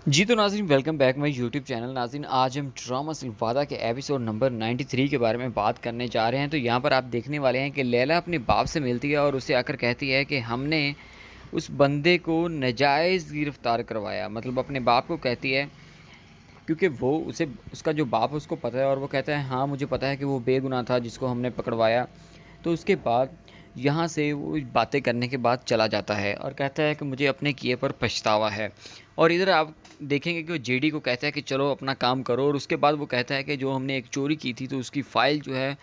जी तो नाज़रीन welcome back my YouTube channel. नाज़रीन आज हम ड्रामा सिलवादा के एपिसोड नंबर 93 के बारे में बात करने जा रहे हैं। तो यहाँ पर आप देखने वाले हैं कि लैला अपने बाप से मिलती है और उसे आकर कहती है कि हमने उस बंदे को नाजायज़ गिरफ़्तार करवाया। मतलब अपने बाप को कहती है, क्योंकि वो उसे उसका जो बाप है उसको पता है और वो कहता है हाँ मुझे पता है कि वो बेगुनाह था जिसको हमने पकड़वाया। तो उसके बाद यहाँ से वो बातें करने के बाद चला जाता है और कहता है कि मुझे अपने किए पर पछतावा है। और इधर आप देखेंगे कि वो जेडी को कहता है कि चलो अपना काम करो, और उसके बाद वो कहता है कि जो हमने एक चोरी की थी तो उसकी फ़ाइल जो है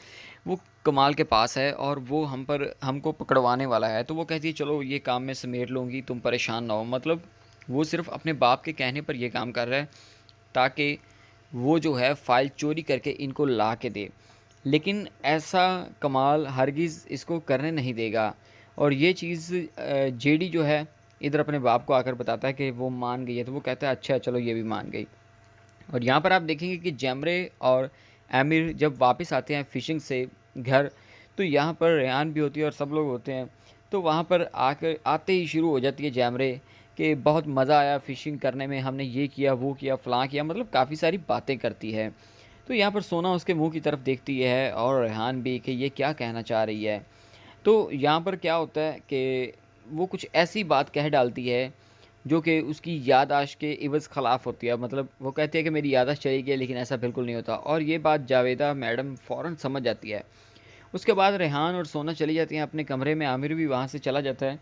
वो कमाल के पास है और वो हमको पकड़वाने वाला है। तो वो कहती है चलो ये काम मैं समेट लूँगी, तुम परेशान ना हो। मतलब वो सिर्फ़ अपने बाप के कहने पर ये काम कर रहा है ताकि वो जो है फ़ाइल चोरी करके इनको ला के दे। लेकिन ऐसा कमाल हरगिज़ इसको करने नहीं देगा। और ये चीज़ जेडी जो है इधर अपने बाप को आकर बताता है कि वो मान गई है। तो वो कहता है अच्छा चलो ये भी मान गई। और यहाँ पर आप देखेंगे कि जैमरे और आमिर जब वापस आते हैं फ़िशिंग से घर, तो यहाँ पर रेहान भी होती है और सब लोग होते हैं। तो वहाँ पर आकर आते ही शुरू हो जाती है जैमरे कि बहुत मज़ा आया फ़िशिंग करने में, हमने ये किया, वो किया, फ़लाँ किया, मतलब काफ़ी सारी बातें करती है। तो यहाँ पर सोना उसके मुँह की तरफ देखती है और रेहान भी कि ये क्या कहना चाह रही है। तो यहाँ पर क्या होता है कि वो कुछ ऐसी बात कह डालती है जो कि उसकी याददाश्त के इवज़ ख़िलाफ़ होती है। मतलब वो कहती है कि मेरी याददाश्त चली गई है, लेकिन ऐसा बिल्कुल नहीं होता। और ये बात जावेदा मैडम फ़ौरन समझ जाती है। उसके बाद रेहान और सोना चली जाती हैं अपने कमरे में, आमिर भी वहाँ से चला जाता है।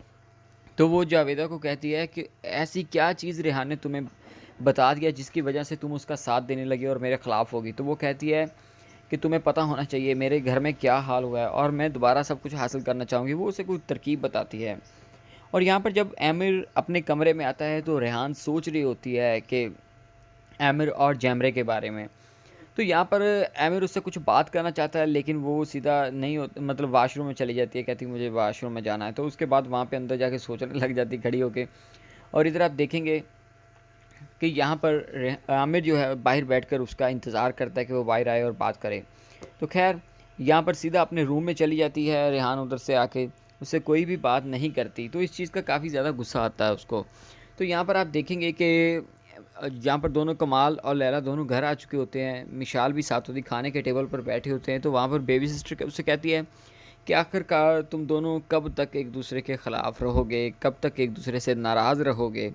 तो वो जावेदा को कहती है कि ऐसी क्या चीज़ रेहान ने तुम्हें बता दिया जिसकी वजह से तुम उसका साथ देने लगी और मेरे ख़िलाफ़ होगी। तो वो कहती है कि तुम्हें पता होना चाहिए मेरे घर में क्या हाल हुआ है और मैं दोबारा सब कुछ हासिल करना चाहूँगी। वो उसे कोई तरकीब बताती है। और यहाँ पर जब आमिर अपने कमरे में आता है तो रेहान सोच रही होती है कि आमिर और जैमरे के बारे में। तो यहाँ पर आमिर उससे कुछ बात करना चाहता है, लेकिन वो सीधा नहीं हो, मतलब वाशरूम में चली जाती है, कहती है मुझे वाशरूम में जाना है। तो उसके बाद वहाँ पे अंदर जाके सोचने लग जाती है खड़ी होके। और इधर आप देखेंगे कि यहाँ पर आमिर जो है बाहर बैठकर उसका इंतज़ार करता है कि वो बाहर आए और बात करे। तो खैर यहाँ पर सीधा अपने रूम में चली जाती है रेहान, उधर से आके उससे कोई भी बात नहीं करती। तो इस चीज़ का काफ़ी ज़्यादा गुस्सा आता है उसको। तो यहाँ पर आप देखेंगे कि यहाँ पर दोनों कमाल और लैला दोनों घर आ चुके होते हैं। मिशाल भी साथ होती खाने के टेबल पर बैठे होते हैं। तो वहाँ पर बेबी सिस्टर उससे कहती है कि आखिरकार तुम दोनों कब तक एक दूसरे के ख़िलाफ़ रहोगे, कब तक एक दूसरे से नाराज़ रहोगे।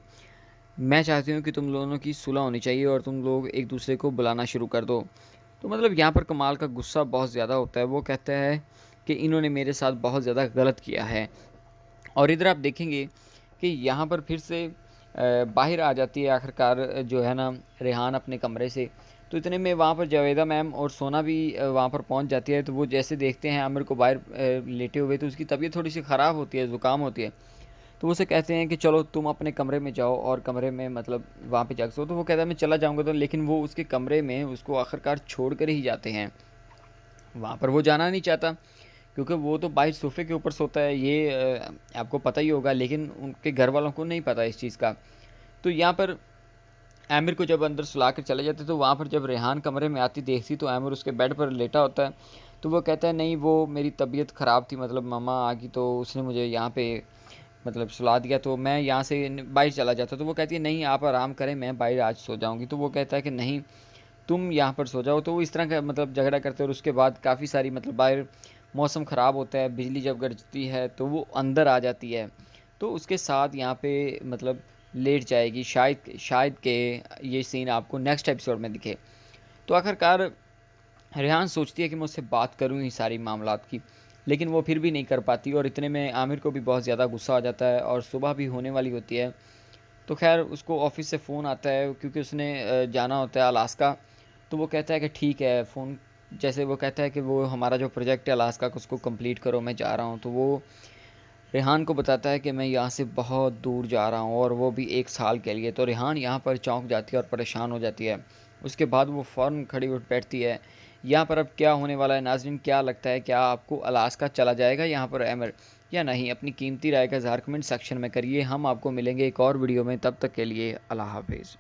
मैं चाहती हूँ कि तुम दोनों की सुलह होनी चाहिए और तुम लोग एक दूसरे को बुलाना शुरू कर दो। तो मतलब यहाँ पर कमाल का गुस्सा बहुत ज़्यादा होता है। वो कहता है कि इन्होंने मेरे साथ बहुत ज़्यादा गलत किया है। और इधर आप देखेंगे कि यहाँ पर फिर से बाहर आ जाती है आखिरकार जो है ना रेहान अपने कमरे से। तो इतने में वहाँ पर जावेदा मैम और सोना भी वहाँ पर पहुँच जाती है। तो वो जैसे देखते हैं आमिर को बाहर लेटे हुए, तो उसकी तबीयत थोड़ी सी ख़राब होती है, ज़ुकाम होती है। तो वो उसे कहते हैं कि चलो तुम अपने कमरे में जाओ और कमरे में मतलब वहाँ पे जाके सो। तो वो कहता है मैं चला जाऊँगा, तो लेकिन वो उसके कमरे में उसको आखिरकार छोड़ कर ही जाते हैं। वहाँ पर वो जाना नहीं चाहता क्योंकि वो तो बाहर सोफ़े के ऊपर सोता है, ये आपको पता ही होगा, लेकिन उनके घर वालों को नहीं पता इस चीज़ का। तो यहाँ पर आमिर को जब अंदर सुला कर चले जाते, तो वहाँ पर जब रेहान कमरे में आती देखती तो आमिर उसके बेड पर लेटा होता है। तो वो कहता है नहीं वो मेरी तबीयत ख़राब थी, मतलब मम्मा आ गई तो उसने मुझे यहाँ पे मतलब सुला दिया, तो मैं यहाँ से बाहर चला जाता। तो वो कहती है नहीं आप आराम करें, मैं बाहर आज सो जाऊँगी। तो वो कहता है कि नहीं तुम यहाँ पर सो जाओ। तो वो इस तरह का मतलब झगड़ा करते हैं। और उसके बाद काफ़ी सारी मतलब बाहर मौसम ख़राब होता है, बिजली जब गरजती है तो वो अंदर आ जाती है। तो उसके साथ यहाँ पे मतलब लेट जाएगी, शायद शायद के ये सीन आपको नेक्स्ट एपिसोड में दिखे। तो आखिरकार रेहान सोचती है कि मैं उससे बात करूँ ही सारी मामलात की, लेकिन वो फिर भी नहीं कर पाती। और इतने में आमिर को भी बहुत ज़्यादा गुस्सा आ जाता है और सुबह भी होने वाली होती है। तो खैर उसको ऑफ़िस से फ़ोन आता है क्योंकि उसने जाना होता है अलास्का। तो वो कहता है कि ठीक है फ़ोन, जैसे वो कहता है कि वो हमारा जो प्रोजेक्ट है अलास्का का उसको कंप्लीट करो, मैं जा रहा हूँ। तो वो रेहान को बताता है कि मैं यहाँ से बहुत दूर जा रहा हूँ और वो भी 1 साल के लिए। तो रेहान यहाँ पर चौंक जाती है और परेशान हो जाती है। उसके बाद वो फ़ौरन खड़ी उठ बैठती है। यहाँ पर अब क्या होने वाला है नाज़रीन, क्या लगता है क्या आपको अलास्का चला जाएगा यहाँ पर अमर या नहीं? अपनी कीमती राय का इज़हार कमेंट सेक्शन में करिए। हम आपको मिलेंगे एक और वीडियो में, तब तक के लिए अल्लाह हाफ़िज़।